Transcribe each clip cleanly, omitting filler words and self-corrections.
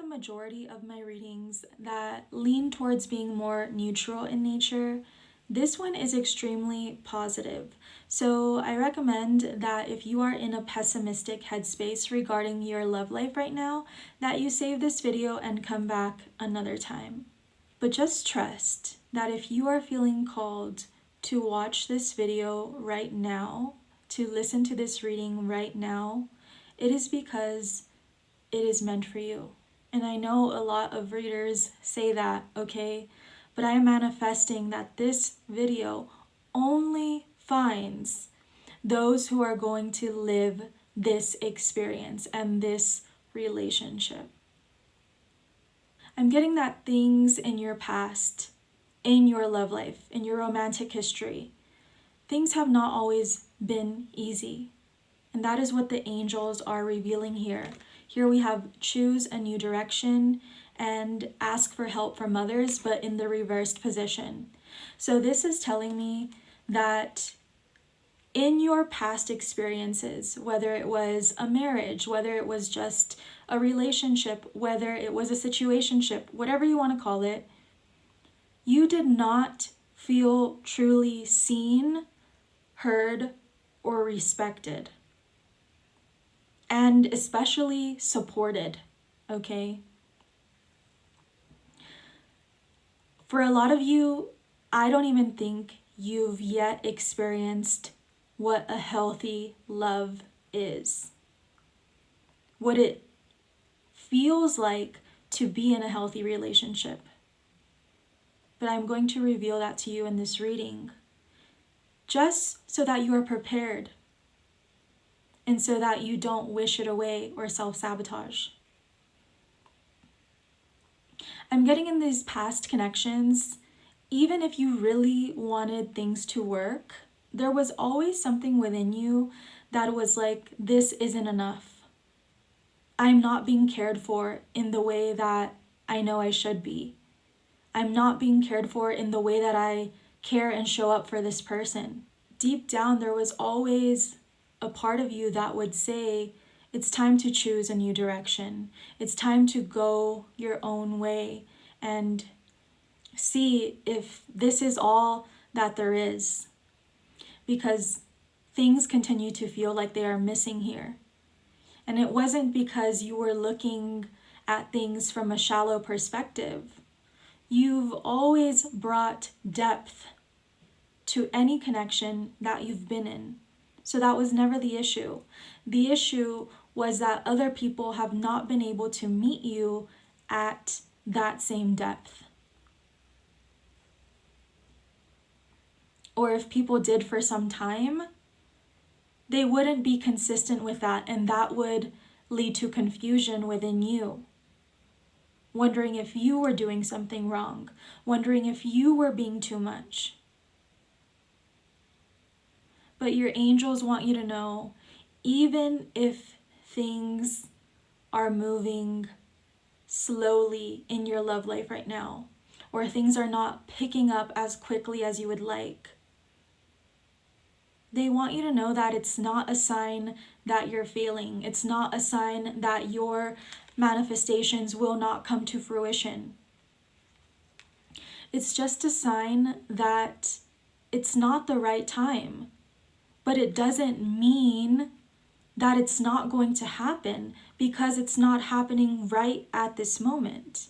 majority of my readings that lean towards being more neutral in nature, this one is extremely positive. So I recommend that if you are in a pessimistic headspace regarding your love life right now, that you save this video and come back another time. But just trust that if you are feeling called to watch this video right now, to listen to this reading right now, it is because it is meant for you. And I know a lot of readers say that, okay? But I am manifesting that this video only finds those who are going to live this experience and this relationship. I'm getting that things in your past, in your love life, in your romantic history, things have not always been easy. And that is what the angels are revealing here. Here we have choose a new direction and ask for help from others, but in the reversed position. So this is telling me that in your past experiences, whether it was a marriage, whether it was just a relationship, whether it was a situationship, whatever you want to call it, you did not feel truly seen, heard, or respected. And especially supported, okay? For a lot of you, I don't even think you've yet experienced what a healthy love is. What it feels like to be in a healthy relationship. But I'm going to reveal that to you in this reading, just so that you are prepared and so that you don't wish it away or self-sabotage. I'm getting in these past connections, even if you really wanted things to work, there was always something within you that was like, this isn't enough. I'm not being cared for in the way that I know I should be. I'm not being cared for in the way that I care and show up for this person. Deep down, there was always a part of you that would say, it's time to choose a new direction. It's time to go your own way and see if this is all that there is. Because things continue to feel like they are missing here. And it wasn't because you were looking at things from a shallow perspective. You've always brought depth to any connection that you've been in. So that was never the issue. The issue was that other people have not been able to meet you at that same depth. Or if people did for some time, they wouldn't be consistent with that, and that would lead to confusion within you. Wondering if you were doing something wrong, wondering if you were being too much. But your angels want you to know, even if things are moving slowly in your love life right now, or things are not picking up as quickly as you would like, they want you to know that it's not a sign that you're failing. It's not a sign that your manifestations will not come to fruition. It's just a sign that it's not the right time. But it doesn't mean that it's not going to happen because it's not happening right at this moment.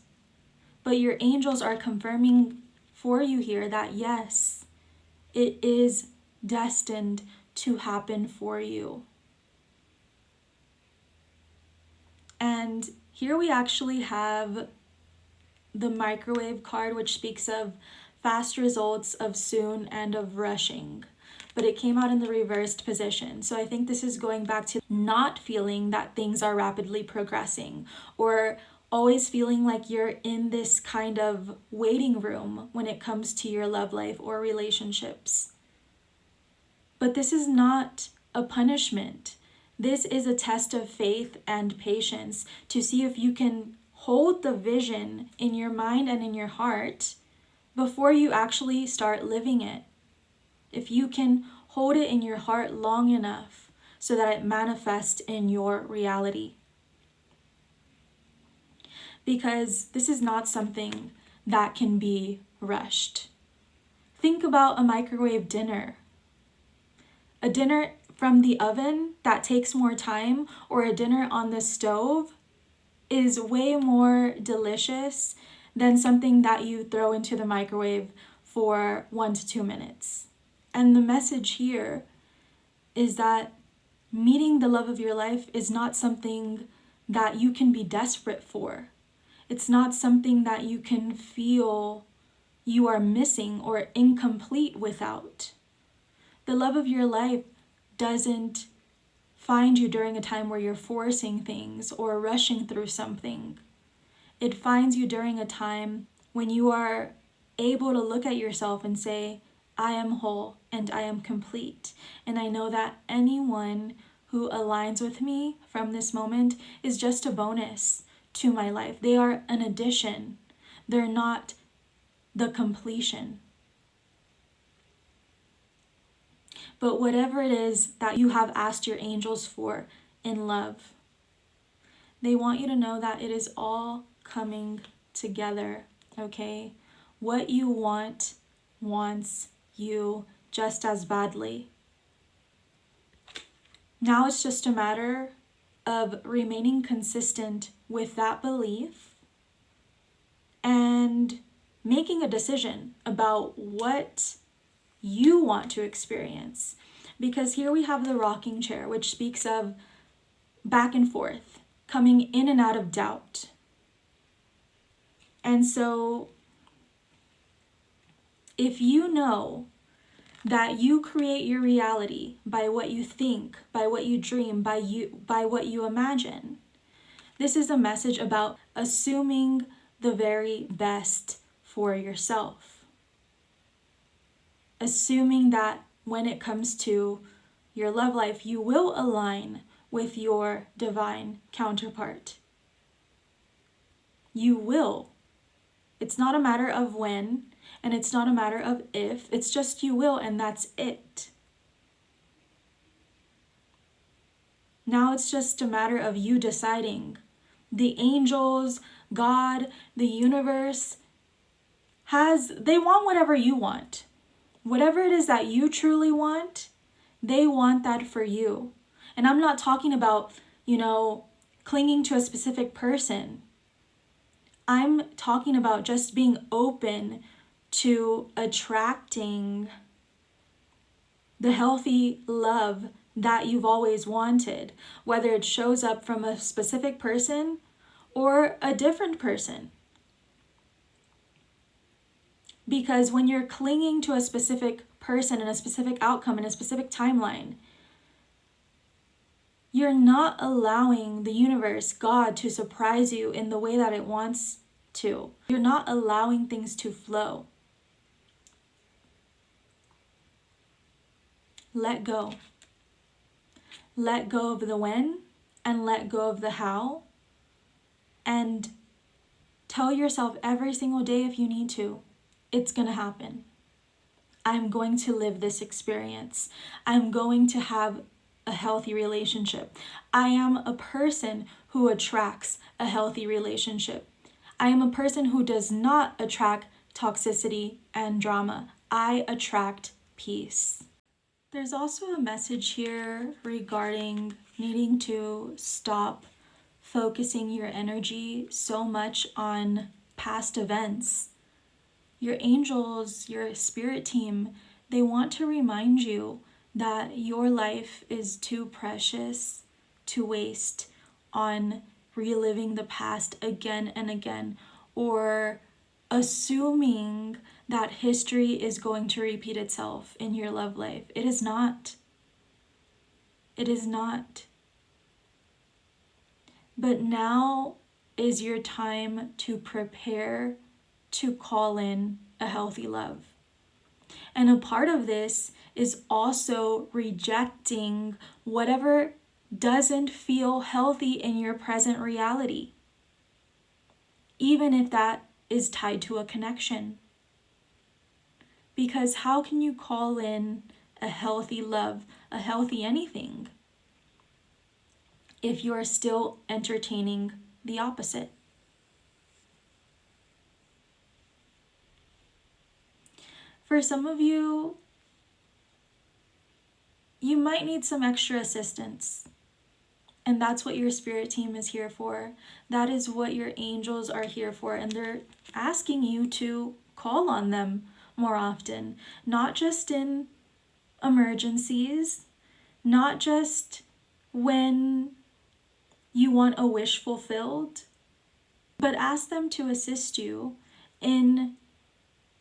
But your angels are confirming for you here that yes, it is destined to happen for you. And here we actually have the microwave card, which speaks of fast results, of soon, and of rushing. But it came out in the reversed position. So I think this is going back to not feeling that things are rapidly progressing, or always feeling like you're in this kind of waiting room when it comes to your love life or relationships. But this is not a punishment. This is a test of faith and patience to see if you can hold the vision in your mind and in your heart before you actually start living it. If you can hold it in your heart long enough so that it manifests in your reality. because this is not something that can be rushed. Think about a microwave dinner. A dinner from the oven that takes more time, or a dinner on the stove, is way more delicious than something that you throw into the microwave for 1 to 2 minutes. And the message here is that meeting the love of your life is not something that you can be desperate for. It's not something that you can feel you are missing or incomplete without. The love of your life doesn't find you during a time where you're forcing things or rushing through something. It finds you during a time when you are able to look at yourself and say, I am whole and I am complete. And I know that anyone who aligns with me from this moment is just a bonus to my life. They are an addition. They're not the completion. But whatever it is that you have asked your angels for in love, they want you to know that it is all coming together, okay? What you want wants you just as badly. Now it's just a matter of remaining consistent with that belief and making a decision about what you want to experience. Because here we have the rocking chair, which speaks of back and forth, coming in and out of doubt. And so if you know that you create your reality by what you think, by what you dream, by what you imagine, this is a message about assuming the very best for yourself. Assuming that when it comes to your love life, you will align with your divine counterpart. You will. It's not a matter of when, and it's not a matter of if. It's just you will, and that's it. Now it's just a matter of you deciding. The angels, God, the universe, they want whatever you want. Whatever it is that you truly want, they want that for you. And I'm not talking about, clinging to a specific person. I'm talking about just being open to attracting the healthy love that you've always wanted, whether it shows up from a specific person or a different person. Because when you're clinging to a specific person and a specific outcome and a specific timeline, you're not allowing the universe, God, to surprise you in the way that it wants to. You're not allowing things to flow. Let go. Let go of the when and let go of the how. And tell yourself every single day, if you need to, it's going to happen. I'm going to live this experience. I'm going to have a healthy relationship. I am a person who attracts a healthy relationship. I am a person who does not attract toxicity and drama. I attract peace. There's also a message here regarding needing to stop focusing your energy so much on past events. Your angels, your spirit team, they want to remind you that your life is too precious to waste on reliving the past again and again, or assuming that history is going to repeat itself in your love life. It is not. It is not. But now is your time to prepare to call in a healthy love. And a part of this is also rejecting whatever doesn't feel healthy in your present reality, even if that is tied to a connection. Because how can you call in a healthy love, a healthy anything, if you are still entertaining the opposite? For some of you, you might need some extra assistance. And that's what your spirit team is here for. That is what your angels are here for. And they're asking you to call on them more often. Not just in emergencies, not just when you want a wish fulfilled, but ask them to assist you in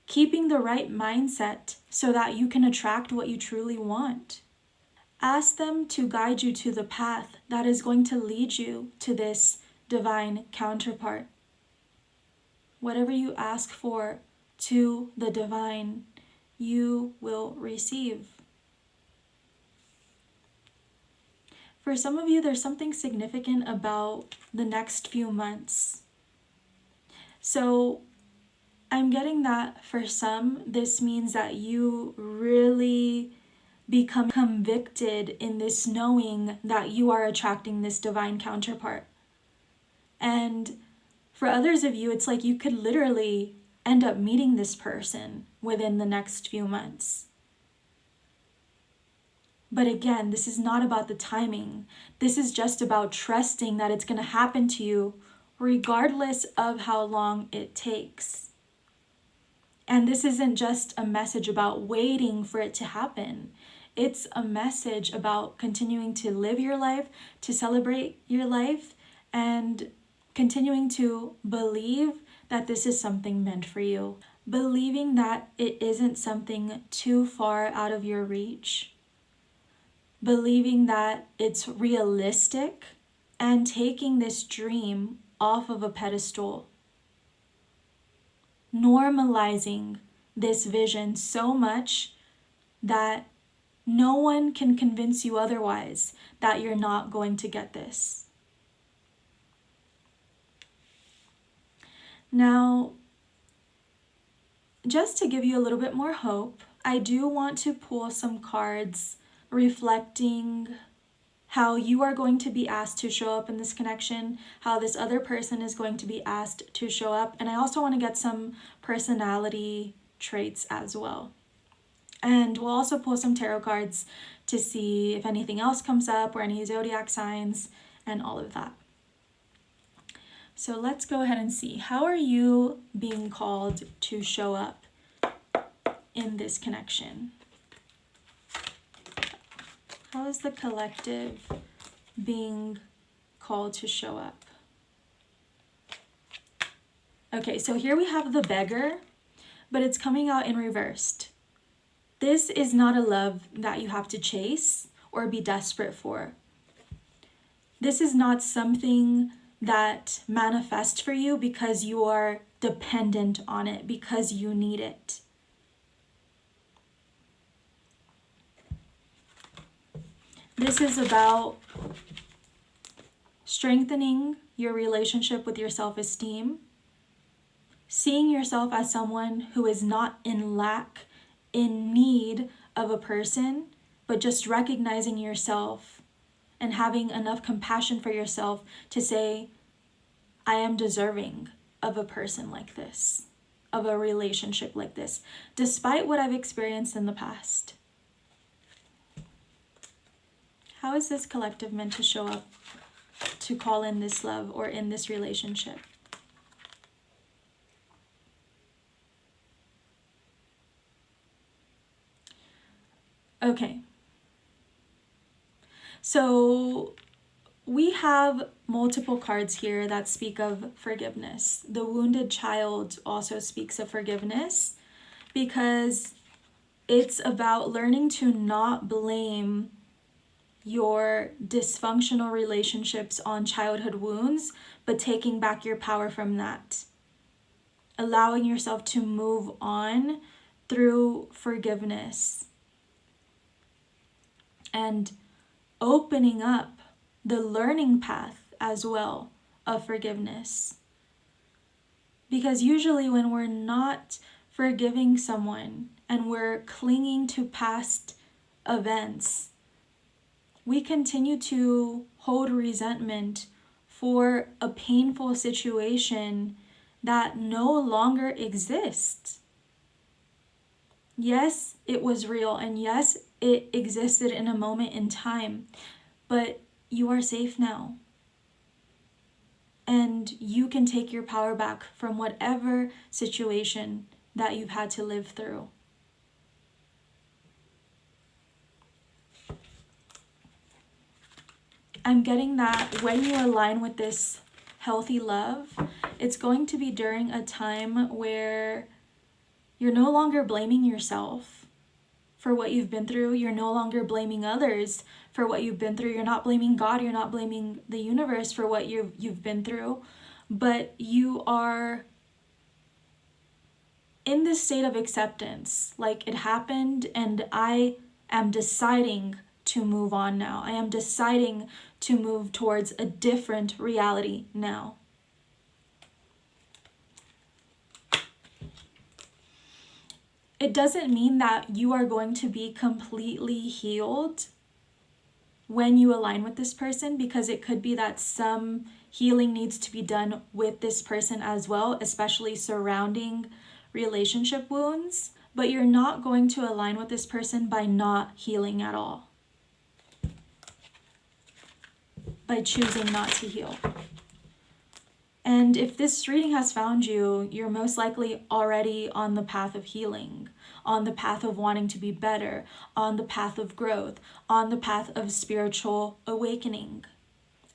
keeping the right mindset so that you can attract what you truly want. Ask them to guide you to the path that is going to lead you to this divine counterpart. Whatever you ask for to the divine, you will receive. For some of you, there's something significant about the next few months. So I'm getting that for some, this means that you really become convicted in this knowing that you are attracting this divine counterpart. And for others of you, it's like you could literally end up meeting this person within the next few months. But again, this is not about the timing. This is just about trusting that it's going to happen to you regardless of how long it takes. And this isn't just a message about waiting for it to happen. It's a message about continuing to live your life, to celebrate your life, and continuing to believe that this is something meant for you. Believing that it isn't something too far out of your reach. Believing that it's realistic, and taking this dream off of a pedestal. Normalizing this vision so much that no one can convince you otherwise that you're not going to get this. Now, just to give you a little bit more hope, I do want to pull some cards reflecting how you are going to be asked to show up in this connection, how this other person is going to be asked to show up, and I also want to get some personality traits as well. And we'll also pull some tarot cards to see if anything else comes up or any zodiac signs and all of that. So let's go ahead and see. How are you being called to show up in this connection? How is the collective being called to show up? Okay, so here we have the beggar, but it's coming out in reversed. This is not a love that you have to chase or be desperate for. This is not something that manifests for you because you are dependent on it, because you need it. This is about strengthening your relationship with your self-esteem, seeing yourself as someone who is not in lack, in need of a person, but just recognizing yourself and having enough compassion for yourself to say, I am deserving of a person like this, of a relationship like this, despite what I've experienced in the past. How is this collective meant to show up to call in this love or in this relationship? Okay. So we have multiple cards here that speak of forgiveness. The wounded child also speaks of forgiveness because it's about learning to not blame your dysfunctional relationships on childhood wounds, but taking back your power from that. Allowing yourself to move on through forgiveness. And opening up the learning path as well of forgiveness. Because usually when we're not forgiving someone and we're clinging to past events, we continue to hold resentment for a painful situation that no longer exists. Yes, it was real, and yes, it existed in a moment in time, but you are safe now. And you can take your power back from whatever situation that you've had to live through. I'm getting that when you align with this healthy love, it's going to be during a time where you're no longer blaming yourself for what you've been through. You're no longer blaming others for what you've been through. You're not blaming God. You're not blaming the universe for what you've been through. But you are in this state of acceptance. Like, it happened and I am deciding to move on now. I am deciding to move towards a different reality now. It doesn't mean that you are going to be completely healed when you align with this person, because it could be that some healing needs to be done with this person as well, especially surrounding relationship wounds. But you're not going to align with this person by not healing at all, by choosing not to heal. And if this reading has found you, you're most likely already on the path of healing, on the path of wanting to be better, on the path of growth, on the path of spiritual awakening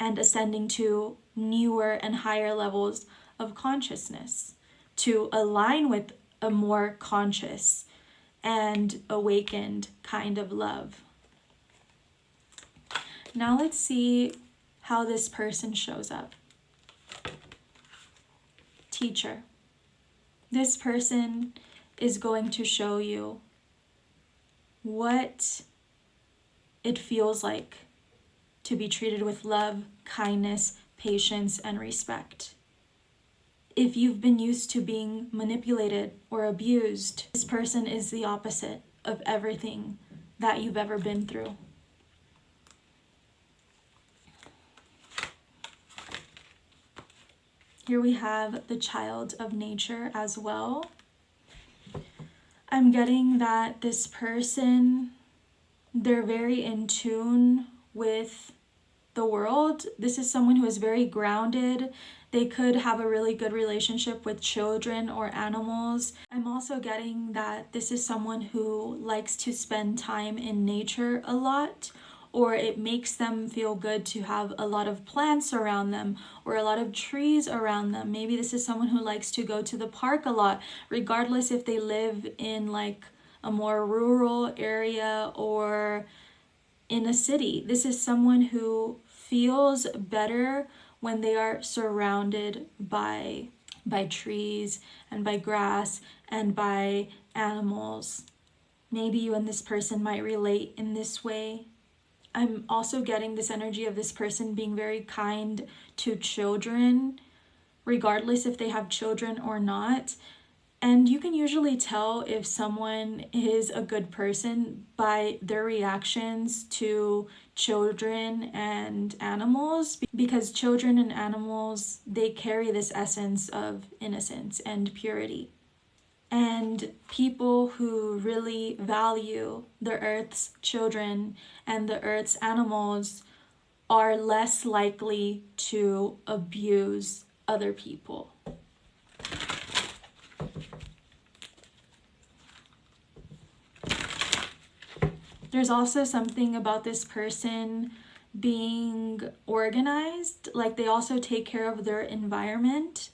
and ascending to newer and higher levels of consciousness to align with a more conscious and awakened kind of love. Now let's see how this person shows up. Teacher. This person is going to show you what it feels like to be treated with love, kindness, patience, and respect. If you've been used to being manipulated or abused, this person is the opposite of everything that you've ever been through. Here we have the child of nature as well. I'm getting that this person, they're very in tune with the world. This is someone who is very grounded. They could have a really good relationship with children or animals. I'm also getting that this is someone who likes to spend time in nature a lot, or it makes them feel good to have a lot of plants around them or a lot of trees around them. Maybe this is someone who likes to go to the park a lot, regardless if they live in like a more rural area or in a city. This is someone who feels better when they are surrounded by trees and by grass and by animals. Maybe you and this person might relate in this way. I'm also getting this energy of this person being very kind to children, regardless if they have children or not. And you can usually tell if someone is a good person by their reactions to children and animals, because children and animals, they carry this essence of innocence and purity. And people who really value the earth's children and the earth's animals are less likely to abuse other people. There's also something about this person being organized, like they also take care of their environment.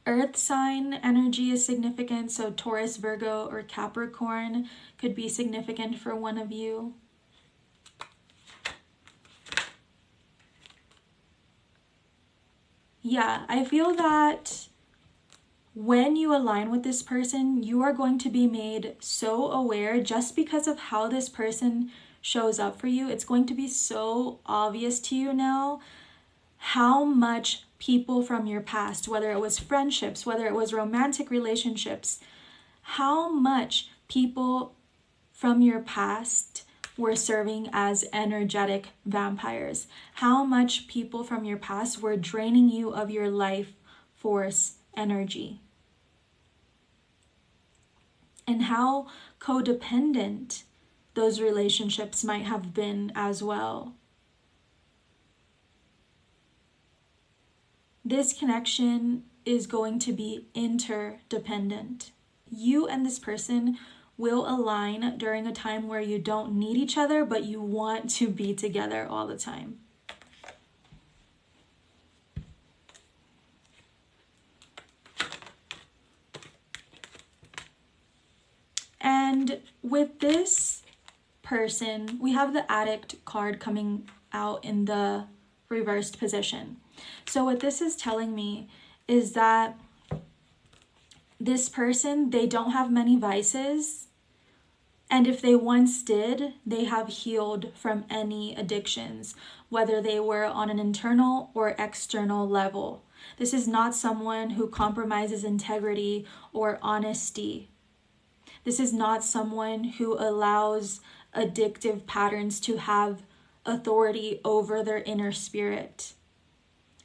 Earth sign energy is significant, so Taurus, Virgo, or Capricorn could be significant for one of you. Yeah, I feel that when you align with this person, you are going to be made so aware just because of how this person shows up for you. It's going to be so obvious to you now how much people from your past, whether it was friendships, whether it was romantic relationships, how much people from your past were serving as energetic vampires. How much people from your past were draining you of your life force energy. and how codependent those relationships might have been as well. This connection is going to be interdependent. You and this person will align during a time where you don't need each other, but you want to be together all the time. And with this person, we have the addict card coming out in the reversed position. So what this is telling me is that this person, they don't have many vices. And if they once did, they have healed from any addictions, whether they were on an internal or external level. This is not someone who compromises integrity or honesty. This is not someone who allows addictive patterns to have authority over their inner spirit.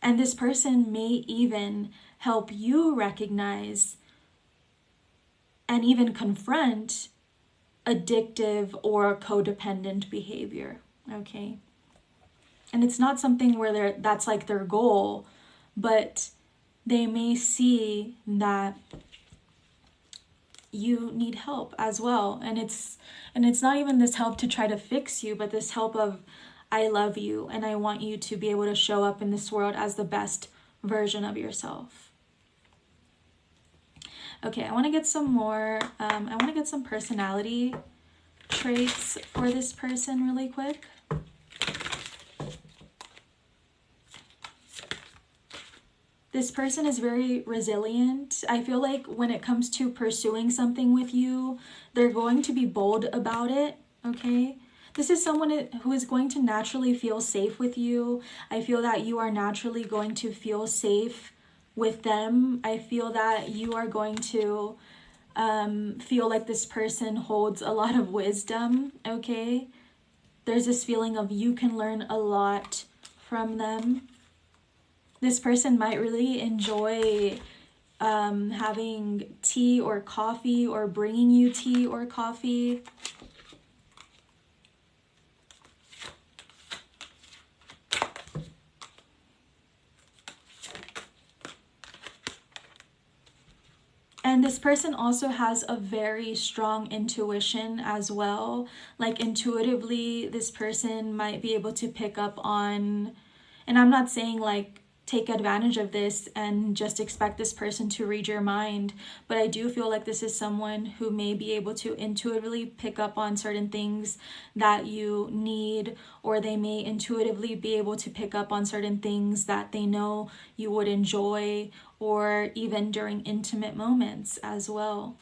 And this person may even help you recognize and even confront addictive or codependent behavior, okay? And it's not something where that's like their goal, but they may see that you need help as well. And it's not even this help to try to fix you, but this help of, I love you and I want you to be able to show up in this world as the best version of yourself. Okay, I want to get some more, I want to get some personality traits for this person really quick. This person is very resilient. I feel like when it comes to pursuing something with you, they're going to be bold about it, okay? This is someone who is going to naturally feel safe with you. I feel that you are naturally going to feel safe with them. I feel that you are going to feel like this person holds a lot of wisdom, okay? There's this feeling of you can learn a lot from them. This person might really enjoy having tea or coffee or bringing you tea or coffee. And this person also has a very strong intuition as well. Like intuitively, this person might be able to pick up on, and I'm not saying like take advantage of this and just expect this person to read your mind, but I do feel like this is someone who may be able to intuitively pick up on certain things that you need, or they may intuitively be able to pick up on certain things that they know you would enjoy, or even during intimate moments as well.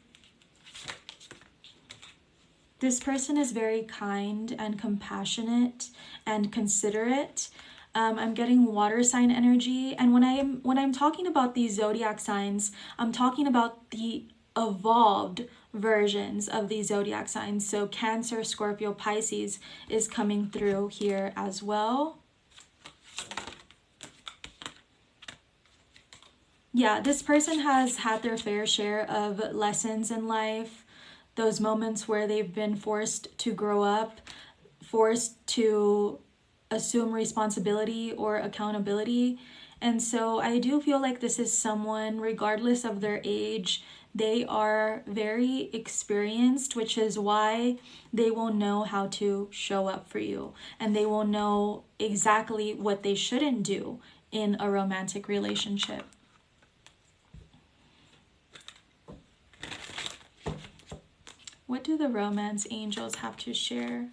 This person is very kind and compassionate and considerate. I'm getting water sign energy, and when I'm talking about these zodiac signs, I'm talking about the evolved versions of these zodiac signs. So Cancer, Scorpio, Pisces is coming through here as well. Yeah, this person has had their fair share of lessons in life, those moments where they've been forced to grow up, forced to assume responsibility or accountability. And so I do feel like this is someone, regardless of their age, they are very experienced, which is why they will know how to show up for you, and they will know exactly what they shouldn't do in a romantic relationship. What do the romance angels have to share?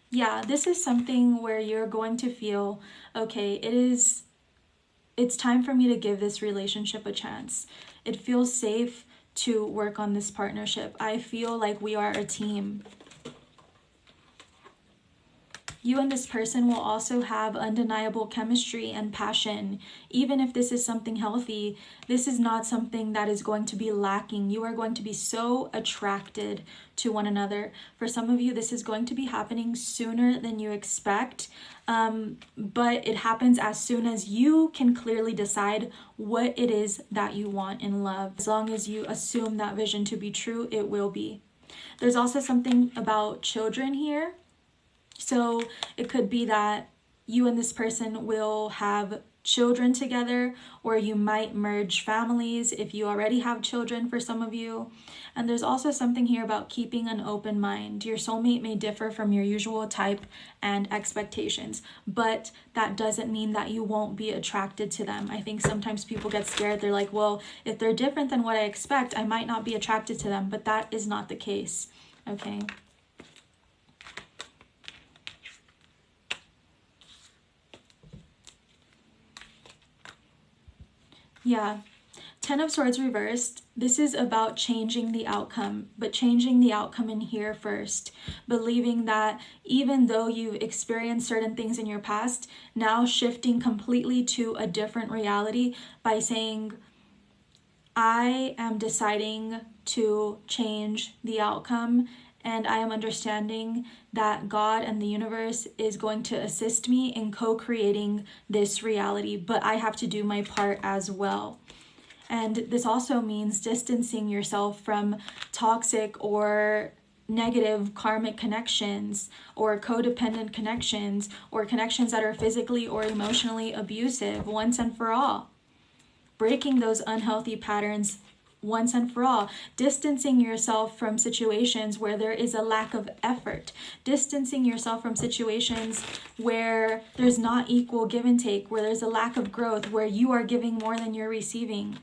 Yeah, this is something where you're going to feel, okay, it's time for me to give this relationship a chance. It feels safe to work on this partnership. I feel like we are a team. You and this person will also have undeniable chemistry and passion. Even if this is something healthy, this is not something that is going to be lacking. You are going to be so attracted to one another. For some of you, this is going to be happening sooner than you expect, but it happens as soon as you can clearly decide what it is that you want in love. As long as you assume that vision to be true, it will be. There's also something about children here. So it could be that you and this person will have children together, or you might merge families if you already have children for some of you. And there's also something here about keeping an open mind. Your soulmate may differ from your usual type and expectations, but that doesn't mean that you won't be attracted to them. I think sometimes people get scared. They're like, well, if they're different than what I expect, I might not be attracted to them, but that is not the case, okay? Yeah, 10 of Swords reversed. This is about changing the outcome, but changing the outcome in here first. Believing that even though you've experienced certain things in your past, now shifting completely to a different reality by saying, I am deciding to change the outcome, and I am understanding that God and the universe is going to assist me in co-creating this reality, but I have to do my part as well. And this also means distancing yourself from toxic or negative karmic connections, or codependent connections, or connections that are physically or emotionally abusive once and for all. Breaking those unhealthy patterns once and for all. Distancing yourself from situations where there is a lack of effort. Distancing yourself from situations where there's not equal give and take, where there's a lack of growth, where you are giving more than you're receiving.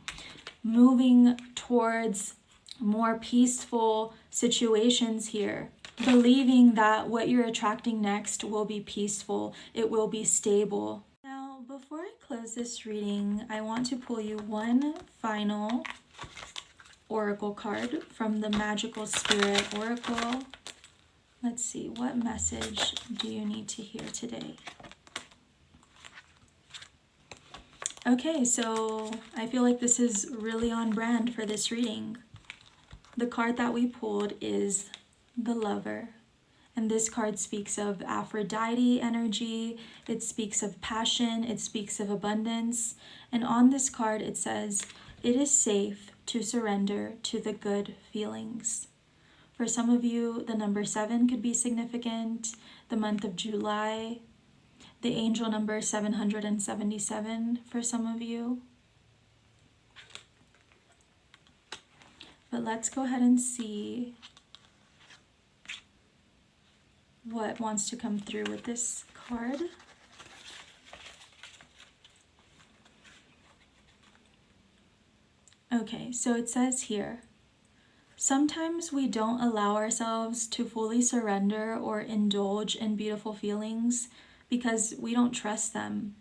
Moving towards more peaceful situations here. Believing that what you're attracting next will be peaceful. It will be stable. Now, before I close this reading, I want to pull you one final oracle card from the Magical Spirit Oracle. Let's see, what message do you need to hear today? Okay, so I feel like this is really on brand for this reading. The card that we pulled is the Lover. And this card speaks of Aphrodite energy, it speaks of passion, it speaks of abundance. And on this card it says, it is safe to surrender to the good feelings. For some of you, the number 7 could be significant. The month of July, the angel number 777 for some of you. But let's go ahead and see what wants to come through with this card. Okay, so it says here, sometimes we don't allow ourselves to fully surrender or indulge in beautiful feelings because we don't trust them.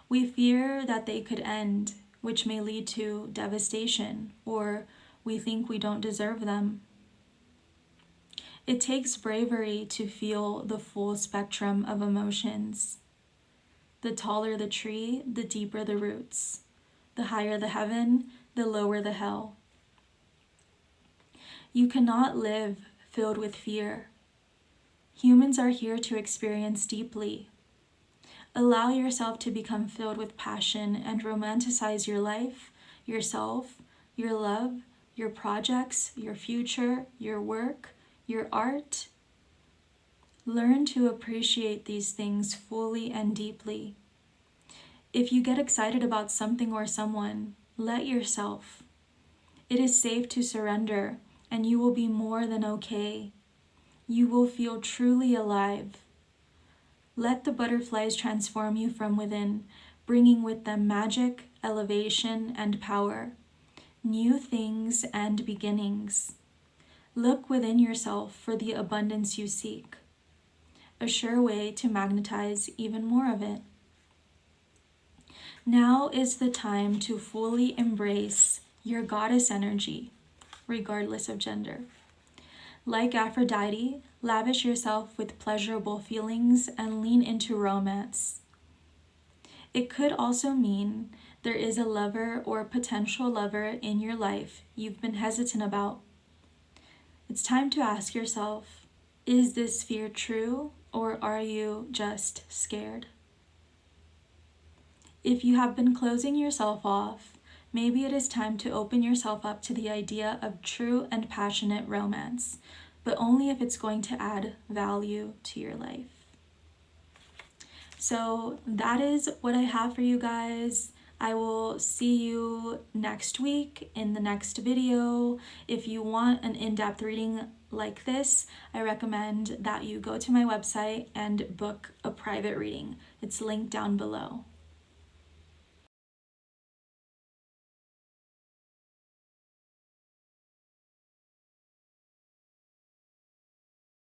We fear that they could end, which may lead to devastation, or we think we don't deserve them. It takes bravery to feel the full spectrum of emotions. The taller the tree, the deeper the roots. The higher the heaven, the lower the hell. You cannot live filled with fear. Humans are here to experience deeply. Allow yourself to become filled with passion and romanticize your life, yourself, your love, your projects, your future, your work, your art. Learn to appreciate these things fully and deeply. If you get excited about something or someone, let yourself. It is safe to surrender, and you will be more than okay. You will feel truly alive. Let the butterflies transform you from within, bringing with them magic, elevation, and power, new things and beginnings. Look within yourself for the abundance you seek, a sure way to magnetize even more of it. Now is the time to fully embrace your goddess energy, regardless of gender. Like Aphrodite, Lavish yourself with pleasurable feelings and lean into romance. It could also mean there is a lover or potential lover in your life you've been hesitant about. It's time to ask yourself, is this fear true, or are you just scared? If you have been closing yourself off, maybe it is time to open yourself up to the idea of true and passionate romance, but only if it's going to add value to your life. So that is what I have for you guys. I will see you next week in the next video. If you want an in-depth reading like this, I recommend that you go to my website and book a private reading. It's linked down below.